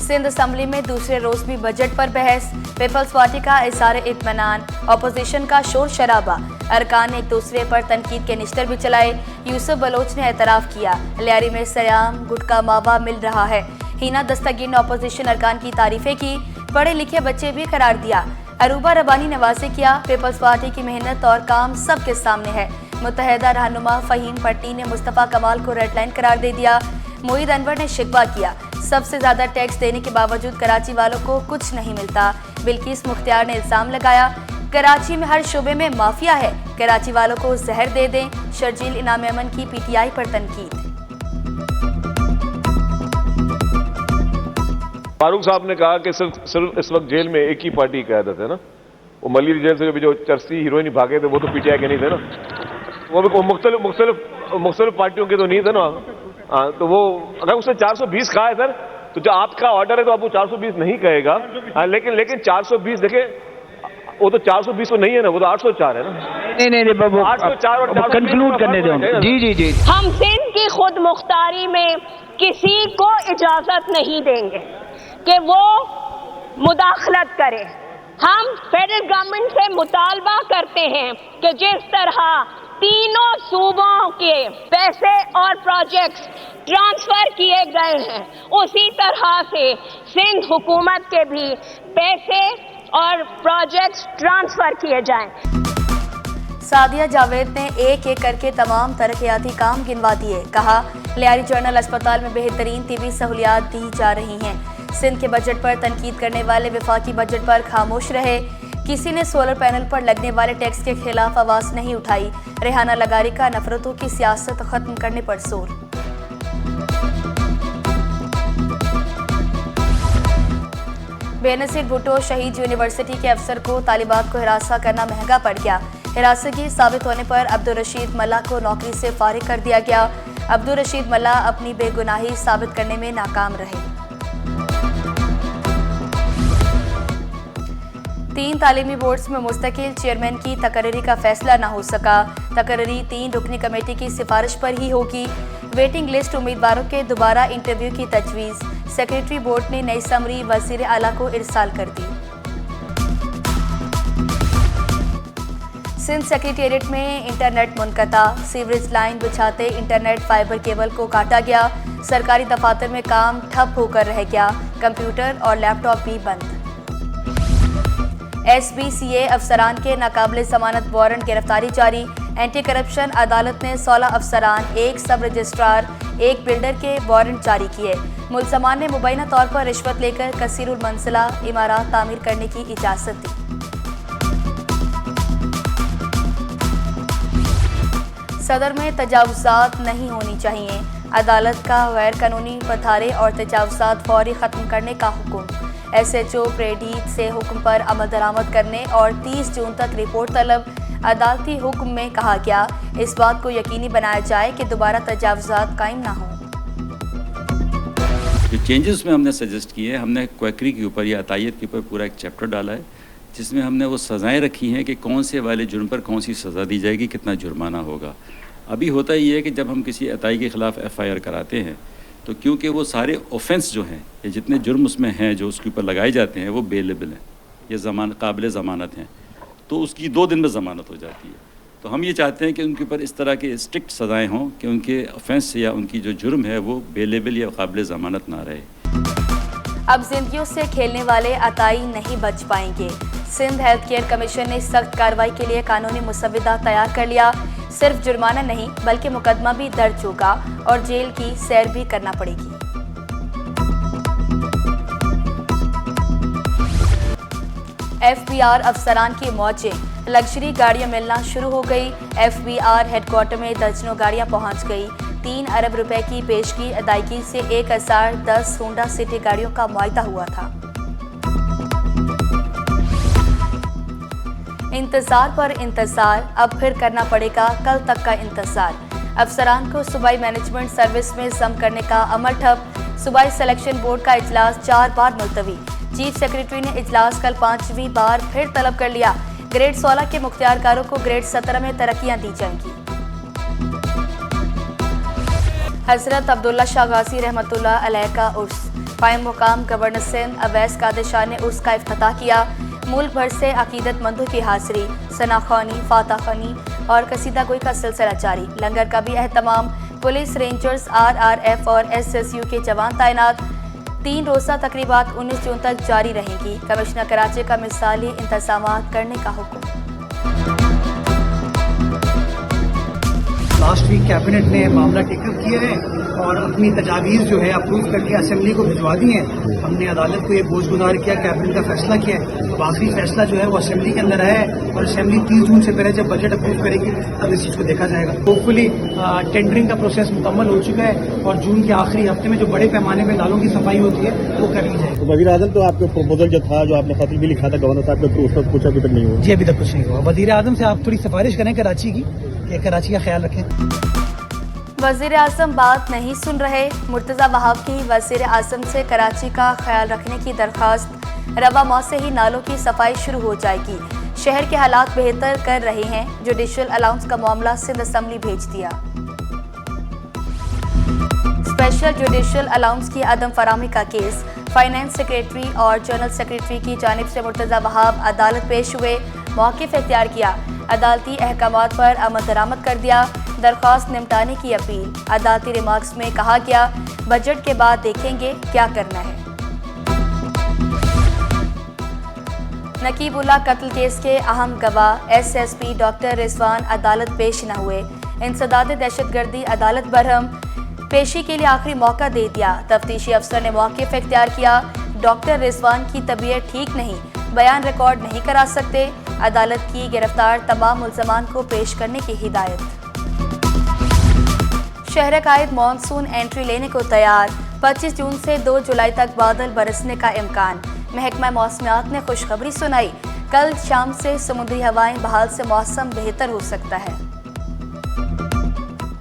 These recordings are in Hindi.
सिंध असेंबली में दूसरे रोज भी बजट पर बहस, पीपल्स पार्टी का इज़हार इत्मीनान, ऑपोजिशन का शोर शराबा, अरकान ने एक दूसरे पर तनकीद के निश्तर भी चलाए। यूसुफ बलोच ने एतराफ़ किया, लियारी में सयाम गुटका मावा मिल रहा है। हिना दस्तगीर ने ऑपोजिशन अरकान की तारीफें की, पढ़े लिखे बच्चे भी करार दिया। अरूबा रबानी ने वाज़ेह किया, पीपल्स पार्टी की मेहनत और काम सबके सामने है। मुत्तहिदा रहनुमा फ़हीम पट्टी ने मुस्तफ़ा कमाल को रेड लाइन करार दे दिया। मोईद अनवर ने शिकवा किया, सबसे ज़्यादा टैक्स देने के बावजूद कराची वालों को कुछ नहीं मिलता। बिल्किस मुख्तियार ने इल्ज़ाम लगाया, कराची में हर शोबे में माफिया है, कराची वालों को जहर दे दें। शर्जील इनाम अमन की पीटीआई पर तनकीद। फारूक साहब ने कहा कि सिर्फ इस वक्त जेल में एक ही पार्टी की क़यादत है ना, वो मलिर जेल से जो चरसी हीरोइन भागे थे वो तो पीटीआई के नहीं थे ना, वो भी मुख्तलिफ पार्टियों के तो नहीं थे ना। हाँ, तो वो अगर उसने 420 कहा है सर, तो जो आपका ऑर्डर है तो आप वो 420 नहीं कहेगा। लेकिन 420 देखे, वो तो 420 तो नहीं है ना, वो तो 804 है ना। नहीं बाबू, 804 और कंक्लूड करने दो। जी। हम सिंध की खुद मुख्तारी में किसी को इजाजत नहीं देंगे कि वो मुदाखलत करे। हम फेडरल गवर्नमेंट से मुतालबा करते हैं कि जिस तरह तीनों सूबों के पैसे और प्रोजेक्ट्स ट्रांसफर किए गए हैं, उसी तरह से सिंध हुकूमत के भी पैसे और प्रोजेक्ट्स ट्रांसफर किए जाएं। सादिया जावेद ने एक एक करके तमाम तरक्याती काम गिनवा दिए, कहा लियारी जनरल अस्पताल में बेहतरीन तिबी सहूलियात दी जा रही हैं। सिंध के बजट पर तनकीद करने वाले वफाकी बजट पर खामोश रहे। किसी ने सोलर पैनल पर लगने वाले टैक्स के खिलाफ आवाज नहीं उठाई। रेहाना लगारी का नफरतों की सियासत खत्म करने पर जोर। बेनज़ीर भुट्टो, शहीद यूनिवर्सिटी के अफसर को तालिबात को हिरासत करना महंगा पड़ गया। हिरासतगी साबित होने पर अब्दुल रशीद मल्ला को नौकरी से फारिग कर दिया गया। अब्दुल रशीद मल्ला अपनी बेगुनाही साबित करने में नाकाम रहे। 3 तालीमी बोर्ड्स में मुस्तकिल चेयरमैन की तकर्री का फैसला न हो सका। तकर्री 3 रुकनी कमेटी की सिफारिश पर ही होगी। वेटिंग लिस्ट उम्मीदवारों के दोबारा इंटरव्यू की तजवीज़। सेक्रेटरी बोर्ड ने नई समरी वज़ीर आला को इरसाल कर दी। सिंध सेक्रेटेरिएट में इंटरनेट मुनक़ता, सीवरेज लाइन बिछाते इंटरनेट फाइबर केबल को काटा गया। सरकारी दफातर में काम ठप होकर रह गया। कंप्यूटर और लैपटॉप भी बंद। SBCA अफसरान के नाकाबिले जमानत वारंट गिरफ्तारी जारी। एंटी करप्शन अदालत ने 16 अफसरान, 1 सब रजिस्ट्रार, 1 बिल्डर के वारंट जारी किए। मुलजमान ने मुबैना तौर पर रिश्वत लेकर कसीरुल मंजिला इमारत तामीर करने की इजाज़त दी। सदर में तजावुज़ात नहीं होनी चाहिए, अदालत का गैर कानूनी पथारे और तजावुज़ात फौरी ख़त्म करने का हुक्म। SHO प्रेडीत से हुक्म पर अमल दरामद करने और 30 जून तक रिपोर्ट तलब। अदालती हुक्म में कहा गया, इस बात को यकीनी बनाया जाए कि दोबारा तजावुज़ात कायम ना हो। जो चेंजेस में हमने सजेस्ट किए हैं, हमने क्वैकरी के ऊपर या अतायत के ऊपर पूरा एक चैप्टर डाला है, जिसमें हमने वो सज़ाएँ रखी हैं कि कौन से वाले जुर्म पर कौन सी सज़ा दी जाएगी, कितना जुर्माना होगा। अभी होता ही है कि जब हम किसी अताई के ख़िलाफ़ FIR कराते हैं, तो क्योंकि वो सारे ऑफेंस जो हैं या जितने जुर्म उसमें हैं जो उसके ऊपर लगाए जाते हैं वो बेलेबल हैं, ये काबिल ज़मानत हैं, तो उसकी 2 दिन में ज़मानत हो जाती है। तो हम ये चाहते हैं कि उनके ऊपर इस तरह के स्ट्रिक्ट सज़ाएँ हों कि उनके ऑफेंस या उनकी जो जुर्म है वो बेलेबल या काबिल ज़मानत ना रहे। अब जिंदगियों से खेलने वाले अताई नहीं बच पाएंगे। सिंध हेल्थ केयर कमीशन ने सख्त कार्रवाई के लिए कानूनी मुसव्वदा तैयार कर लिया। सिर्फ जुर्माना नहीं बल्कि मुकदमा भी दर्ज होगा और जेल की सैर भी करना पड़ेगी। FBR अफसरान की मौजें, लग्जरी गाड़ियां मिलना शुरू हो गई। FBR हेडक्वार्टर में दर्जनों गाड़ियां पहुंच गई। 3 अरब रुपए की पेशगी अदायगी से 1010 होंडा सिटी गाड़ियों का मुआयदा हुआ था। इंतजार पर इंतजार, अब फिर करना पड़ेगा कल तक का इंतजार। अफसरान को सूबाई मैनेजमेंट सर्विस में जम करने का अमल ठप। सूबाई सिलेक्शन बोर्ड का इजलास 4 बार मुलतवी। चीफ सेक्रेटरी ने इजलास कल 5वीं बार फिर तलब कर लिया। ग्रेड 16 के मुख्तियारकारों को ग्रेड 17 में तरक्कियां दी जाएंगी। हजरत अब्दुल्ला शाह गाजी रहमतुल्लाह अलैह का उर्स, कायम मुकाम गवर्नर सिंध अवैस कादिर ने उर्स का इफ्तिताह किया। मुल्क भर से अकीदतमंदों की हाजिरी, सनाखानी, फातह खानी और कसीदा गोई का सिलसिला जारी। लंगर का भी एहतमाम। पुलिस, रेंजर्स, RRF और SSU के जवान तैनात। 3 रोज़ा तकरीबात 19 जून तक जारी रहेंगी। कमिश्नर कराची का मिसाली इंतजामात करने का हुक्म। लास्ट वीक कैबिनेट ने मामला टेकअप किया है और अपनी तजावीज़ जो है अप्रूव करके असेंबली को भिजवा दी है। हमने अदालत को ये बोझगुजार किया, कैबिनेट का फैसला किया है। अब आखिरी फैसला जो है वो असेंबली के अंदर है और असेंबली 30 जून से पहले जब बजट अप्रूव करेगी तब इस चीज़ को देखा जाएगा। होपफुली टेंडरिंग का प्रोसेस मुकम्मल हो चुका है और जून के आखिरी हफ्ते में जो बड़े पैमाने में दालों की सफाई होती है वो कर ली जाएगी। वज़ीर आज़म तो आपका प्रपोजल जो था, जो आपने खत भी लिखा था गवर्नर साहब के, उस वक्त कुछ अभी तक नहीं हुआ? जी, अभी तक कुछ नहीं हुआ। वज़ीर आज़म से आप थोड़ी सिफारिश करें कराची की, कि कराची का ख्याल रखें। वज़ीर आज़म बात नहीं सुन रहे। मुर्तज़ा वहाब की वज़ीर आज़म से कराची का ख्याल रखने की दरख्वास्त। रवा माह से ही नालों की सफाई शुरू हो जाएगी। शहर के हालात बेहतर कर रहे हैं। जुडिशल अलाउंस का मामला सिंध असम्बली भेज दिया। स्पेशल जुडिशल अलाउंस की अदम फराहमी का केस। फाइनेंस सेक्रेटरी और जनरल सेक्रेटरी की जानिब से मुर्तज़ा वहाब अदालत पेश हुए। मौक़िफ़ इख्तियार किया। अदालती अहकामात पर अमल दरामद कर दिया। दरख्वास्त निपटाने की अपील। अदालती रिमार्क्स में कहा गया, बजट के बाद देखेंगे क्या करना है। नकीबुल्लाह कत्ल केस के अहम गवाह SSP डॉक्टर रिजवान अदालत पेश न हुए। इंसदाद दहशतगर्दी अदालत बरहम। पेशी के लिए आखिरी मौका दे दिया। तफ्तीशी अफसर ने मौक़िफ़ इख्तियार किया। डॉक्टर रिजवान की तबीयत ठीक नहीं, बयान रिकॉर्ड नहीं करा सकते। अदालत की गिरफ्तार तमाम मुल्ज़मान को पेश करने की हिदायत। शहर कायद मानसून एंट्री लेने को तैयार। 25 जून से 2 जुलाई तक बादल बरसने का इम्कान। महकमा मौसमियात ने खुशखबरी सुनाई। कल शाम से समुद्री हवाएं बहाल से मौसम बेहतर हो सकता है।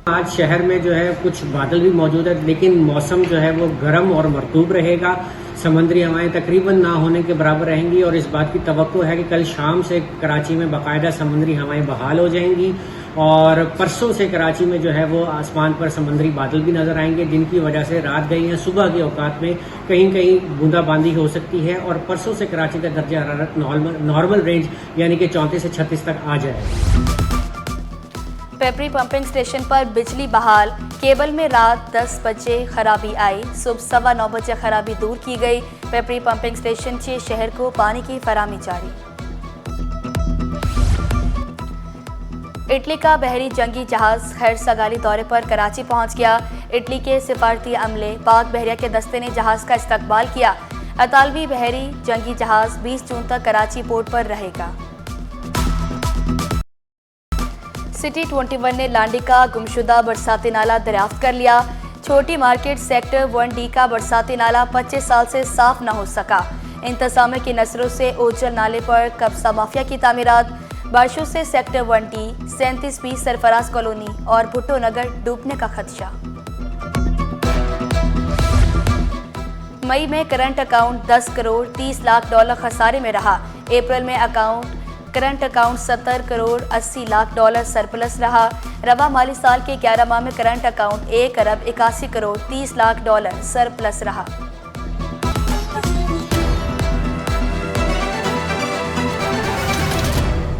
आज शहर में जो है कुछ बादल भी मौजूद है, लेकिन मौसम जो है वो गर्म और मरतूब रहेगा। समुद्री हवाएं तकरीबन ना होने के बराबर रहेंगी और इस बात की तवक्को है कि कल शाम से कराची में बाकायदा समुद्री हवाएं बहाल हो जाएंगी और परसों से कराची में जो है वो आसमान पर समुद्री बादल भी नजर आएंगे, जिनकी वजह से रात गई है सुबह के औकात में कहीं कहीं बूंदाबांदी हो सकती है और परसों से कराची का दर्जा हरारत नॉर्मल रेंज यानी कि 34 से 36 तक आ जाएगा। पेपरी पंपिंग स्टेशन पर बिजली बहाल। केबल में रात 10 बजे खराबी आई। सुबह 9:15 बजे खराबी दूर की गई। पेपरी पंपिंग स्टेशन से शहर को पानी की फराहमी जारी। इटली का बहरी जंगी जहाज खैर सगाली दौरे पर कराची पहुंच गया। इटली के सिफारती अमले पाक बहरिया के दस्ते ने जहाज का इस्तकबाल किया। अतालवी बहरी जंगी जहाज 20 जून तक कराची पोर्ट पर रहेगा। सिटी 21 ने लांडी का गुमशुदा बरसाती नाला दरियाफ्त कर लिया। छोटी मार्केट सेक्टर 1D का बरसाती नाला 25 साल से साफ न हो सका। इंतजामिया की नजरों से ओजल नाले पर कब्जा माफिया की तामीरात। बारिशों से sector 1D, 37B Sarfaraz colony और भुट्टो नगर डूबने का खदशा। मई में current account 10 crore 30 lakh dollar खसारे में रहा। अप्रैल में current account 70 crore 80 lakh dollar surplus रहा। रवा माली साल के 11 माह में करंट अकाउंट 1 अरब 81 करोड़ 30 लाख डॉलर सरप्लस रहा।